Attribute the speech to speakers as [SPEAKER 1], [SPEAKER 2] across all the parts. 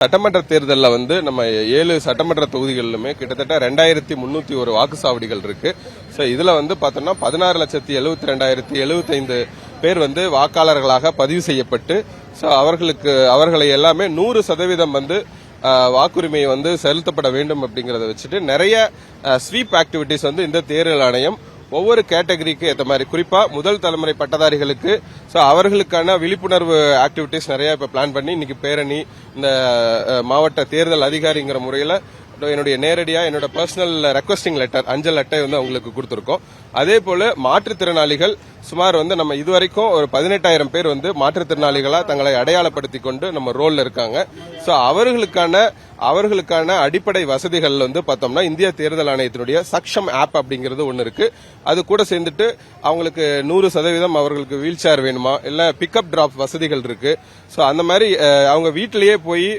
[SPEAKER 1] சட்டமன்ற தேர்தலில் வந்து நம்ம 7 சட்டமன்ற தொகுதிகளிலுமே கிட்டத்தட்ட 2301 வாக்குச்சாவடிகள் இருக்கு. ஸோ இதுல வந்து பார்த்தோம்னா 16,72,075 பேர் வந்து வாக்காளர்களாக பதிவு செய்யப்பட்டு ஸோ அவர்களை எல்லாமே 100% வந்து வாக்குரிமை வந்து செலுத்தப்பட வேண்டும் அப்படிங்கறத வச்சுட்டு நிறைய ஸ்வீப் ஆக்டிவிட்டிஸ் வந்து இந்த தேர்தல் ஆணையம் ஒவ்வொரு கேட்டகரிக்கு ஏற்ற மாதிரி குறிப்பா முதல் தலைமுறை பட்டதாரிகளுக்கு அவர்களுக்கான விழிப்புணர்வு ஆக்டிவிட்டிஸ் நிறைய இப்ப பிளான் பண்ணி இன்னைக்கு பேரணி இந்த மாவட்ட தேர்தல் அதிகாரிங்கிற முறையில என்னுடைய நேரடியா என்னோட பர்சனல் ரெக்வஸ்டிங் லெட்டர் அஞ்சல் அட்டை வந்து அவங்களுக்கு கொடுத்திருக்கோம். அதே போல மாற்றுத்திறனாளிகள் சுமார் வந்து நம்ம இதுவரைக்கும் ஒரு 18,000 பேர் வந்து மாற்றுத்திறனாளிகளா தங்களை அடையாளப்படுத்திக் கொண்டு நம்ம ரோல்ல இருக்காங்க. சோ அவர்களுக்கான அடிப்படை வசதிகள் வந்து பார்த்தோம்னா இந்திய தேர்தல் ஆணையத்தினுடைய சக்ஷம் ஆப் அப்படிங்கிறது ஒன்னு இருக்கு. அது கூட சேர்ந்துட்டு அவங்களுக்கு 100% அவர்களுக்கு வீல் சேர் வேணுமா இல்ல பிக்கப் டிராப் வசதிகள் இருக்கு. சோ அந்த மாதிரி அவங்க வீட்டிலேயே போய்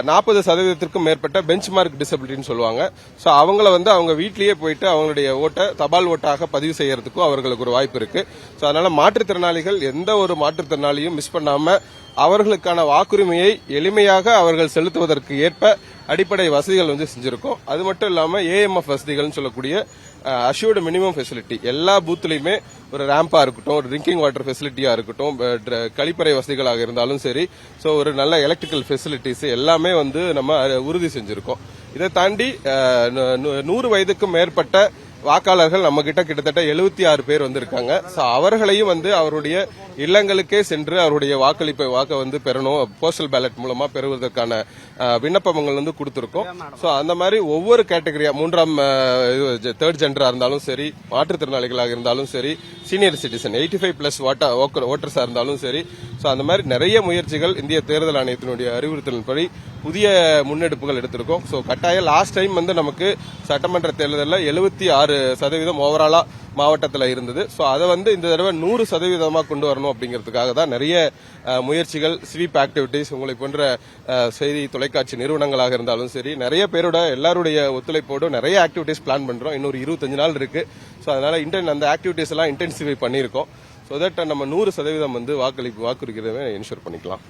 [SPEAKER 1] 40% மேற்பட்ட பெஞ்ச் மார்க் டிசபிலிட்டின்னு சொல்லுவாங்க. சோ அவங்கள வந்து அவங்க வீட்டிலேயே போயிட்டு அவங்களுடைய ஓட்டை தபால் ஓட்டாக பதிவு செய்யறதுக்கும் அவர்களுக்கு ஒரு வாய்ப்பு இருக்கு. சோ அதனால மாற்றுத்திறனாளிகள் எந்த ஒரு மாற்றுத்திறனாளியும் மிஸ் பண்ணாம அவர்களுக்கான வாக்குரிமையை எளிமையாக அவர்கள் செலுத்துவதற்கு ஏற்ப அடிப்படை வசதிகள் வந்து செஞ்சிருக்கோம். அது மட்டும் இல்லாம AMF வசதிகள் சொல்லக்கூடிய அஷ்யூர்டு மினிமம் ஃபெசிலிட்டி எல்லா பூத்லயுமே ஒரு ரேம்பா இருக்கட்டும், ஒரு ட்ரிங்கிங் வாட்டர் ஃபெசிலிட்டியா இருக்கட்டும், கழிப்பறை வசதிகளாக இருந்தாலும் சரி, சோ ஒரு நல்ல எலக்ட்ரிக்கல் ஃபெசிலிட்டிஸ் எல்லாமே வந்து நம்ம உறுதி செஞ்சிருக்கோம். இதை தாண்டி 100 வயதுக்கும் மேற்பட்ட வாக்காளர்கள் நம்ம கிட்ட கிட்டத்தட்ட 76 பேர் வந்திருக்காங்க. அவர்களையும் வந்து அவருடைய இல்லங்களுக்கே சென்று அவருடைய வாக்க வந்து பெறணும், போஸ்டல் பேலட் மூலமா பெறுவதற்கான விண்ணப்பங்கள் வந்து கொடுத்திருக்கோம். சோ அந்த மாதிரி ஒவ்வொரு கேட்டகரியா தேர்ட் ஜெண்டரா இருந்தாலும் சரி, மாற்றுத்திறனாளிகளாக இருந்தாலும் சரி, சீனியர் சிட்டிசன் 85+ ஓட்டர்ஸா இருந்தாலும் சரி, சோ அந்த மாதிரி நிறைய முயற்சிகள் இந்திய தேர்தல் ஆணையத்தினுடைய அறிவுறுத்தலின்படி புதிய முன்னெடுப்புகள் எடுத்திருக்கோம். சோ கட்டாயம் லாஸ்ட் டைம் வந்து நமக்கு சட்டமன்ற தேர்தலில் 76% ஓவராலா மாவட்டத்தில் இருந்தது. சோ அதை வந்து இந்த தடவை 100% கொண்டு வரணும் அப்படிங்கிறதுக்காக தான் நிறைய முயற்சிகள், ஸ்வீப் ஆக்டிவிட்டிஸ், உங்களை போன்ற செய்தி தொலைக்காட்சி நிறுவனங்களாக இருந்தாலும் சரி, நிறைய பேரோட எல்லாருடைய ஒத்துழைப்போடு நிறைய ஆக்டிவிட்டிஸ் பிளான் பண்றோம். இன்னொரு 25 நாள் இருக்கு. சோ அதனால அந்த ஆக்டிவிட்டிஸ் எல்லாம் இன்டென்சிஃபை பண்ணியிருக்கோம். சோ தட் நம்ம 100% வந்து வாக்குறுதியை என்ஷூர் பண்ணிக்கலாம்.